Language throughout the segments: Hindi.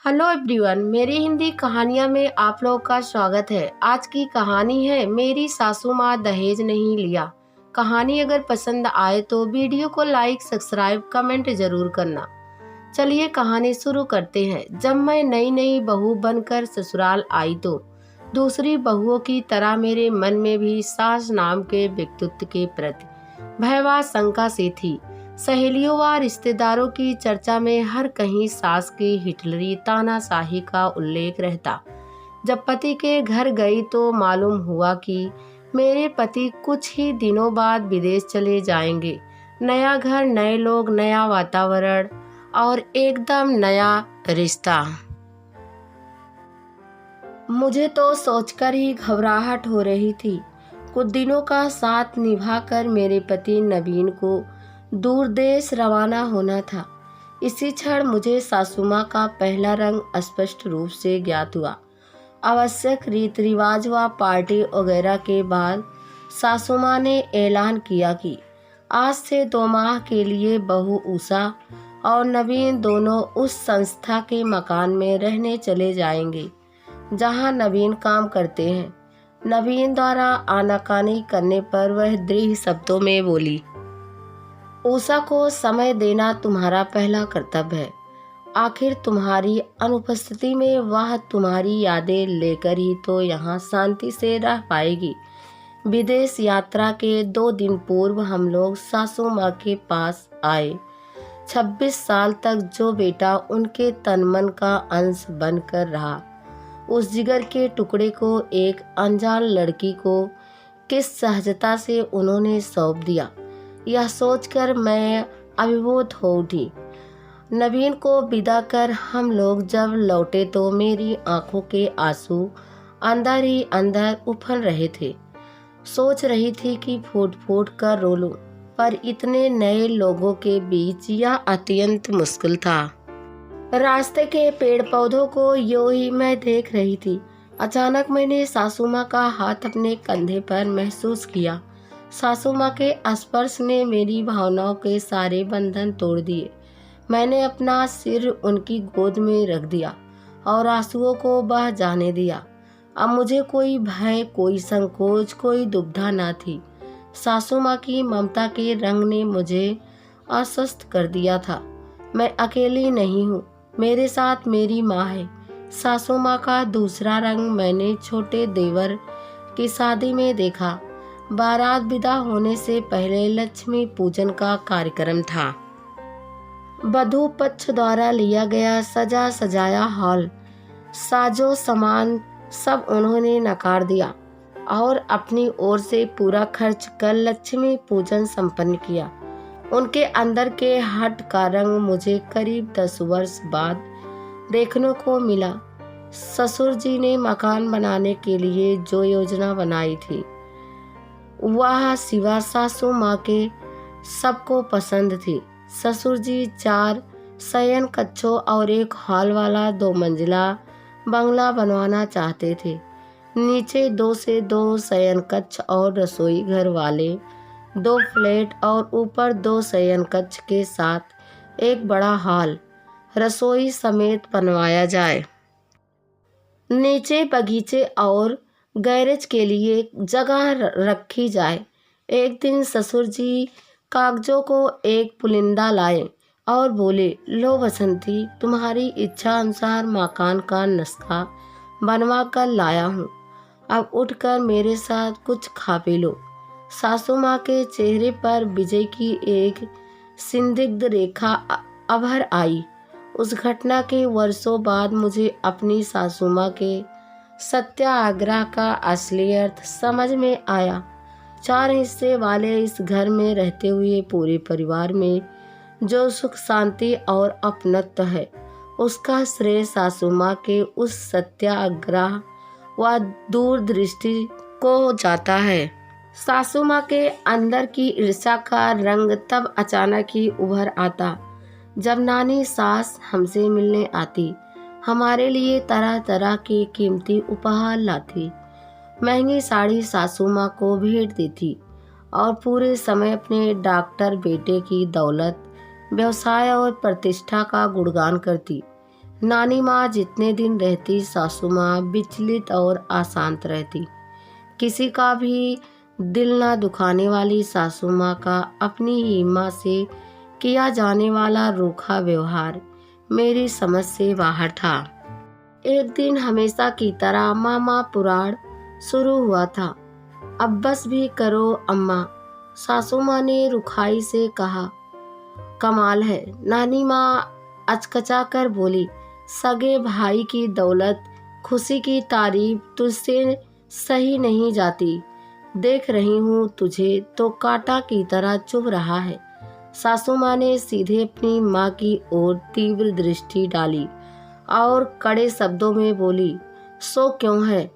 हेलो एवरीवन, मेरी हिंदी कहानियाँ में आप लोग का स्वागत है। आज की कहानी है मेरी सासू माँ दहेज नहीं लिया। कहानी अगर पसंद आए तो वीडियो को लाइक, सब्सक्राइब, कमेंट जरूर करना। चलिए कहानी शुरू करते हैं। जब मैं नई नई बहू बनकर ससुराल आई तो दूसरी बहुओं की तरह मेरे मन में भी सास नाम के व्यक्तित्व के प्रति भय शंका सी थी। सहेलियों व रिश्तेदारों की चर्चा में हर कहीं सास की हिटलरी तानाशाही का उल्लेख रहता। जब पति के घर गई तो मालूम हुआ कि मेरे पति कुछ ही दिनों बाद विदेश चले जाएंगे। नया घर, नए लोग, नया वातावरण और एकदम नया रिश्ता। मुझे तो सोचकर ही घबराहट हो रही थी। कुछ दिनों का साथ निभाकर मेरे पति नवीन को दूर देश रवाना होना था। इसी क्षण मुझे सासू माँ का पहला रंग स्पष्ट रूप से ज्ञात हुआ। आवश्यक रीति रिवाज व पार्टी वगैरह के बाद सासू माँ ने ऐलान किया कि आज से 2 माह के लिए बहू उषा और नवीन दोनों उस संस्था के मकान में रहने चले जाएंगे जहाँ नवीन काम करते हैं। नवीन द्वारा आनाकानी करने पर वह दृढ़ शब्दों में बोली, उषा को समय देना तुम्हारा पहला कर्तव्य है। आखिर तुम्हारी अनुपस्थिति में वह तुम्हारी यादें लेकर ही तो यहाँ शांति से रह पाएगी। विदेश यात्रा के 2 दिन पूर्व हम लोग सासू माँ के पास आए। 26 साल तक जो बेटा उनके तन मन का अंश बनकर रहा, उस जिगर के टुकड़े को एक अनजान लड़की को किस सहजता से उन्होंने सौंप दिया, यह सोचकर मैं अभिभूत हो उठी। नवीन को विदा कर हम लोग जब लौटे तो मेरी आंखों के आंसू अंदर ही अंदर उफल रहे थे। सोच रही थी कि फूट फूट कर रो लूं, पर इतने नए लोगों के बीच यह अत्यंत मुश्किल था। रास्ते के पेड़ पौधों को यूं ही मैं देख रही थी। अचानक मैंने सासू माँ का हाथ अपने कंधे पर महसूस किया। सासू माँ के स्पर्श ने मेरी भावनाओं के सारे बंधन तोड़ दिए। मैंने अपना सिर उनकी गोद में रख दिया और आंसुओं को बह जाने दिया। अब मुझे कोई भय, कोई संकोच, कोई दुविधा न थी। सासू माँ की ममता के रंग ने मुझे आश्वस्त कर दिया था। मैं अकेली नहीं हूँ, मेरे साथ मेरी माँ है। सासू माँ का दूसरा रंग मैंने छोटे देवर की शादी में देखा। बारात विदा होने से पहले लक्ष्मी पूजन का कार्यक्रम था। वधू पक्ष द्वारा लिया गया सजा सजाया हॉल, साजो सामान सब उन्होंने नकार दिया और अपनी ओर से पूरा खर्च कर लक्ष्मी पूजन संपन्न किया। उनके अंदर के हट का रंग मुझे करीब 10 वर्ष बाद देखने को मिला। ससुर जी ने मकान बनाने के लिए जो योजना बनाई थी वह सिवा सासू माँ के सबको पसंद थी। ससुर जी 4 शयन कक्षों और एक हॉल वाला 2 मंजिला बंगला बनवाना चाहते थे। नीचे 2 से 2 शयन कक्ष और रसोई घर वाले 2 फ्लैट और ऊपर 2 शयन कक्ष के साथ एक बड़ा हॉल रसोई समेत बनवाया जाए। नीचे बगीचे और गैरेज के लिए जगह रखी जाए। एक दिन ससुर जी कागजों को एक पुलिंदा लाए और बोले, लो बसंती, तुम्हारी इच्छा अनुसार मकान का नुस्खा बनवा कर लाया हूँ। अब उठकर मेरे साथ कुछ खा पी लो। सासू माँ के चेहरे पर विजय की एक संदिग्ध रेखा अभर आई। उस घटना के वर्षों बाद मुझे अपनी सासू माँ के सत्याग्रह का असली अर्थ समझ में आया। 4 हिस्से वाले इस घर में रहते हुए पूरे परिवार में जो सुख, शांति और अपनत्व है, उसका श्रेय सासू माँ के उस सत्याग्रह व दूरदृष्टि को जाता है। सासू माँ के अंदर की ईर्ष्या का रंग तब अचानक ही उभर आता जब नानी सास हमसे मिलने आती, हमारे लिए तरह तरह के कीमती उपहार लाती, महंगी साड़ी सासू माँ को भेंट देती और पूरे समय अपने डॉक्टर बेटे की दौलत, व्यवसाय और प्रतिष्ठा का गुणगान करती। नानी माँ जितने दिन रहती, सासू माँ विचलित और अशांत रहती। किसी का भी दिल ना दुखाने वाली सासू माँ का अपनी ही माँ से किया जाने वाला रूखा व्यवहार मेरी समझ से बाहर था। एक दिन हमेशा की तरह मामा पुराण शुरू हुआ था। अब बस भी करो अम्मा, सासू माँ ने रुखाई से कहा। कमाल है, नानी माँ अचकचा कर बोली, सगे भाई की दौलत, खुशी की तारीफ तुझसे सही नहीं जाती। देख रही हूँ तुझे तो कांटा की तरह चुभ रहा है। सासू माँ ने सीधे अपनी माँ की ओर तीव्र दृष्टि डाली और कड़े शब्दों में बोली, सो क्यों है,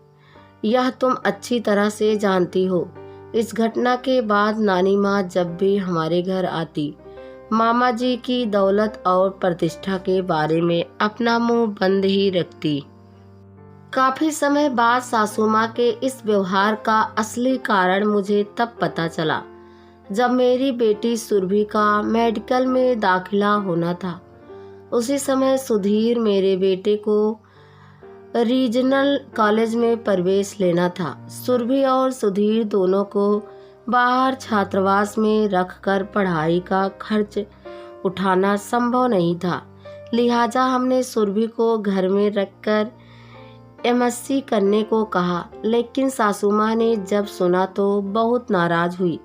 यह तुम अच्छी तरह से जानती हो। इस घटना के बाद नानी माँ जब भी हमारे घर आती, मामा जी की दौलत और प्रतिष्ठा के बारे में अपना मुंह बंद ही रखती। काफी समय बाद सासू माँ के इस व्यवहार का असली कारण मुझे तब पता चला जब मेरी बेटी सुरभि का मेडिकल में दाखिला होना था। उसी समय सुधीर मेरे बेटे को रीजनल कॉलेज में प्रवेश लेना था। सुरभि और सुधीर दोनों को बाहर छात्रावास में रखकर पढ़ाई का खर्च उठाना संभव नहीं था। लिहाजा हमने सुरभि को घर में रखकर एमएससी करने को कहा, लेकिन सासू माँ ने जब सुना तो बहुत नाराज हुई।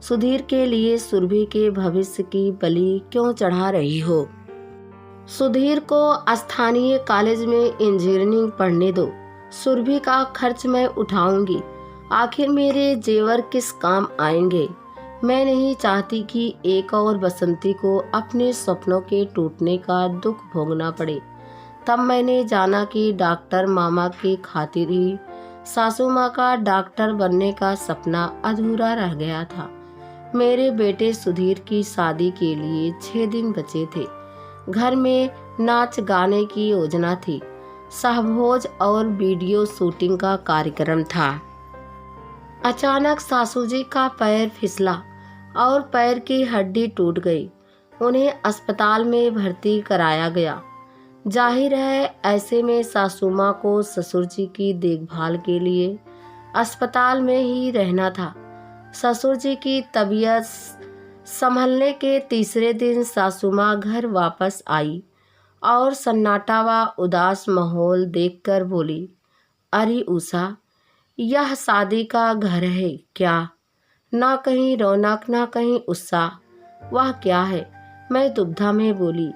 सुधीर के लिए सुरभि के भविष्य की बलि क्यों चढ़ा रही हो? सुधीर को स्थानीय कॉलेज में इंजीनियरिंग पढ़ने दो। सुरभि का खर्च मैं उठाऊंगी। आखिर मेरे जेवर किस काम आएंगे? मैं नहीं चाहती कि एक और बसंती को अपने सपनों के टूटने का दुख भोगना पड़े। तब मैंने जाना कि डॉक्टर मामा की खातिर ही सासू माँ का डॉक्टर बनने का सपना अधूरा रह गया था। मेरे बेटे सुधीर की शादी के लिए 6 दिन बचे थे। घर में नाच गाने की योजना थी। सहभोज और वीडियो शूटिंग का कार्यक्रम था। अचानक सासू जी का पैर फिसला और पैर की हड्डी टूट गई। उन्हें अस्पताल में भर्ती कराया गया। जाहिर है ऐसे में सासू माँ को ससुर जी की देखभाल के लिए अस्पताल में ही रहना था। ससुर जी की तबीयत संभलने के तीसरे दिन सासू माँ घर वापस आई और सन्नाटा व उदास माहौल देखकर बोली, अरे उषा, यह शादी का घर है क्या? ना कहीं रौनक ना कहीं उत्साह। वह क्या है? मैं दुविधा में बोली,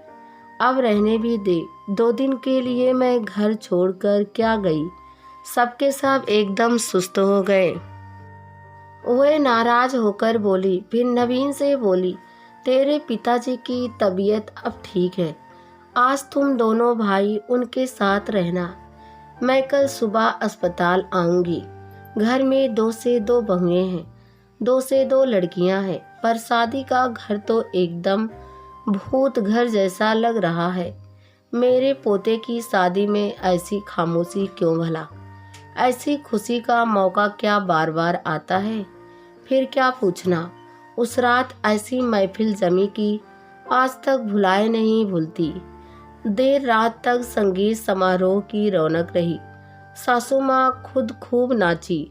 अब रहने भी दे। 2 दिन के लिए मैं घर छोड़कर क्या गई? सबके सब एकदम सुस्त हो गए। वह नाराज होकर बोली। फिर नवीन से बोली, तेरे पिताजी की तबीयत अब ठीक है। आज तुम दोनों भाई उनके साथ रहना। मैं कल सुबह अस्पताल आऊंगी। घर में 2 से 2 बहुएं हैं, 2 से 2 लड़कियां हैं, पर शादी का घर तो एकदम भूत घर जैसा लग रहा है। मेरे पोते की शादी में ऐसी खामोशी क्यों भला? ऐसी खुशी का मौका क्या बार बार आता है? फिर क्या पूछना, उस रात ऐसी महफिल जमी की आज तक भुलाए नहीं भूलती। देर रात तक संगीत समारोह की रौनक रही। सासू माँ खुद खूब नाची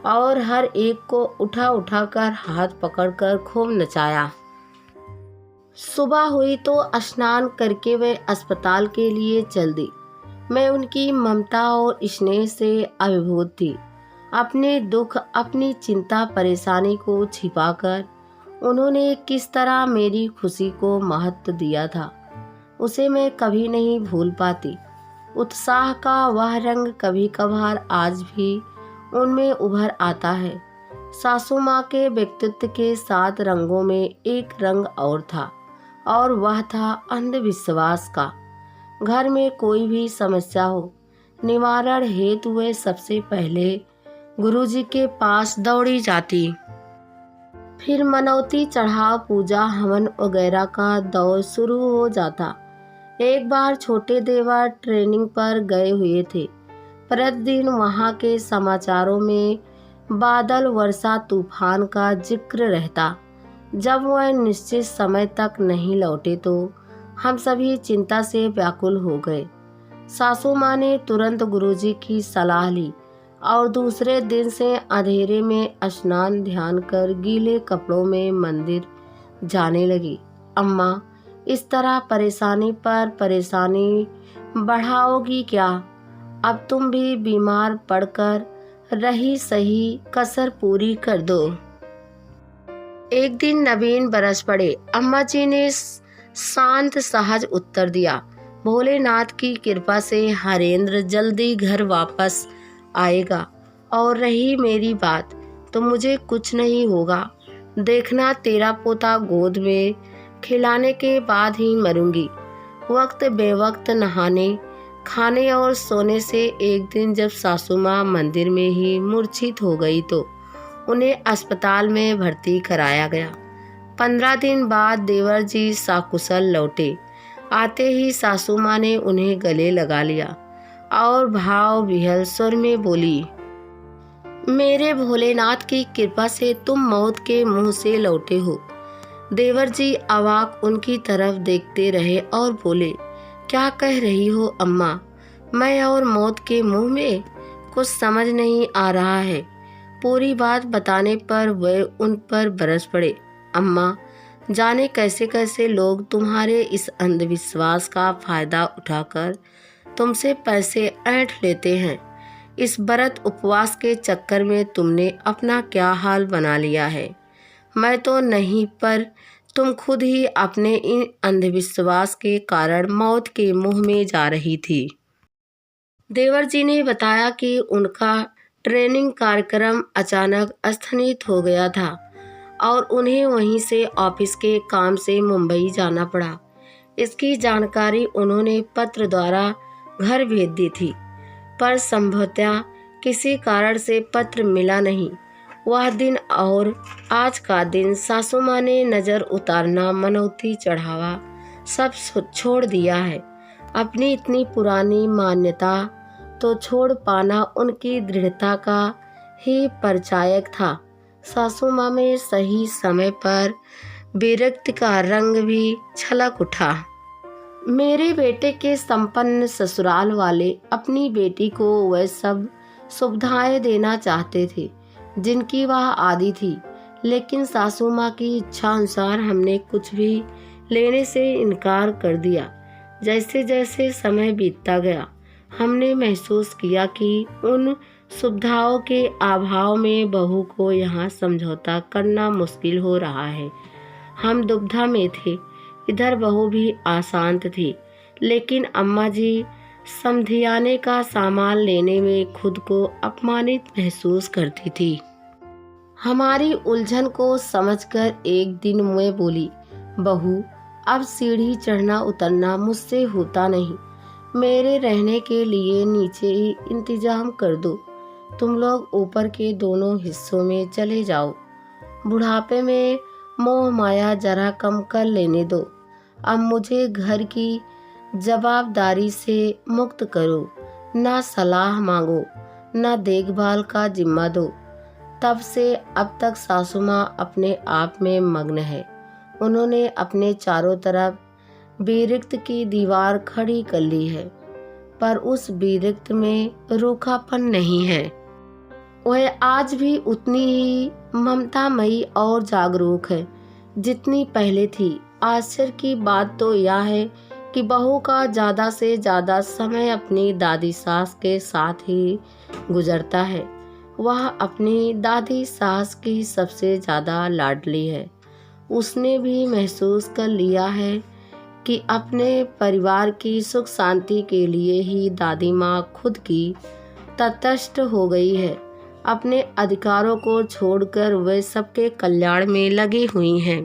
और हर एक को उठा उठा कर हाथ पकड़कर खूब नचाया। सुबह हुई तो स्नान करके वे अस्पताल के लिए चल दी। मैं उनकी ममता और स्नेह से अभिभूत थी। अपने दुख, अपनी चिंता परेशानी को छिपाकर उन्होंने किस तरह मेरी खुशी को महत्व दिया था, उसे मैं कभी नहीं भूल पाती। उत्साह का वह रंग कभी कभार आज भी उनमें उभर आता है। सासू माँ के व्यक्तित्व के 7 रंगों में एक रंग और था, और वह था अंधविश्वास का। घर में कोई भी समस्या हो, निवारण हेतु वे सबसे पहले गुरुजी के पास दौड़ी जाती। फिर मनौती, चढ़ाव, पूजा, हवन वगैरह का दौर शुरू हो जाता। एक बार छोटे देवर ट्रेनिंग पर गए हुए थे। प्रतिदिन वहां के समाचारों में बादल, वर्षा, तूफान का जिक्र रहता। जब वह निश्चित समय तक नहीं लौटे तो हम सभी चिंता से व्याकुल हो गए। सासू माँ ने तुरंत गुरुजी की सलाह ली और दूसरे दिन से अंधेरे में स्नान ध्यान कर गीले कपड़ों में मंदिर जाने लगी। अम्मा, इस तरह परेशानी पर परेशानी बढ़ाओगी क्या? अब तुम भी बीमार पड़कर रही सही कसर पूरी कर दो। एक दिन नवीन बरस पड़े। अम्मा जी ने शांत सहज उत्तर दिया, भोलेनाथ की कृपा से हरेंद्र जल्दी घर वापस आएगा, और रही मेरी बात तो मुझे कुछ नहीं होगा। देखना, तेरा पोता गोद में खिलाने के बाद ही मरूंगी। वक्त बेवक्त नहाने खाने और सोने से एक दिन जब सासू माँ मंदिर में ही मूर्छित हो गई तो उन्हें अस्पताल में भर्ती कराया गया। 15 दिन बाद देवर जी सकुशल लौटे। आते ही सासू माँ ने उन्हें गले लगा लिया और भाव विह्वल स्वर में बोली, मेरे भोलेनाथ की कृपा से तुम मौत के मुंह से लौटे हो। देवर जी अवाक उनकी तरफ देखते रहे और बोले, क्या कह रही हो अम्मा? मैं और मौत के मुंह में? कुछ समझ नहीं आ रहा है। पूरी बात बताने पर वे उन पर बरस पड़े। अम्मा, जाने कैसे कैसे लोग तुम्हारे इस अंधविश्वास का फायदा उठाकर तुमसे पैसे ऐंठ लेते हैं। इस व्रत उपवास के चक्कर में तुमने अपना क्या हाल बना लिया है। मैं तो नहीं, पर तुम खुद ही अपने इन अंधविश्वास के कारण मौत के मुंह में जा रही थी। देवर जी ने बताया कि उनका ट्रेनिंग कार्यक्रम अचानक स्थगित हो गया था और उन्हें वहीं से ऑफिस के काम से मुंबई जाना पड़ा। इसकी जानकारी उन्होंने पत्र द्वारा घर भेज दी थी, पर संभवतः किसी कारण से पत्र मिला नहीं। वह दिन और आज का दिन सासू माँ ने नज़र उतारना, मनौती चढ़ावा सब छोड़ दिया है। अपनी इतनी पुरानी मान्यता तो छोड़ पाना उनकी दृढ़ता का ही परिचायक था। सासू माँ में सही समय पर विरक्ति का रंग भी छलक उठा। मेरे बेटे के संपन्न ससुराल वाले अपनी बेटी को वह सब सुविधाएं देना चाहते थे जिनकी वह आदी थी, लेकिन सासू माँ की इच्छा अनुसार हमने कुछ भी लेने से इनकार कर दिया। जैसे जैसे समय बीतता गया, हमने महसूस किया कि उन सुविधाओं के अभाव में बहू को यहाँ समझौता करना मुश्किल हो रहा है। हम दुविधा में थे। इधर बहू भी अशांत थी, लेकिन अम्मा जी समधियाने का सामान लेने में खुद को अपमानित महसूस करती थी। हमारी उलझन को समझकर एक दिन मैं बोली, बहू, अब सीढ़ी चढ़ना उतरना मुझसे होता नहीं। मेरे रहने के लिए नीचे ही इंतजाम कर दो। तुम लोग ऊपर के दोनों हिस्सों में चले जाओ। बुढ़ापे में मोह माया जरा कम कर लेने दो। अब मुझे घर की जवाबदारी से मुक्त करो। ना सलाह मांगो, ना देखभाल का जिम्मा दो। तब से अब तक सासू माँ अपने आप में मग्न है। उन्होंने अपने चारों तरफ विरक्त की दीवार खड़ी कर ली है, पर उस विरक्त में रूखापन नहीं है। वह आज भी उतनी ही ममतामयी और जागरूक है जितनी पहले थी। आश्चर्य की बात तो यह है कि बहू का ज़्यादा से ज़्यादा समय अपनी दादी सास के साथ ही गुजरता है। वह अपनी दादी सास की सबसे ज़्यादा लाडली है। उसने भी महसूस कर लिया है कि अपने परिवार की सुख शांति के लिए ही दादी माँ खुद की तटस्थ हो गई है। अपने अधिकारों को छोड़कर वे सबके कल्याण में लगी हुई हैं।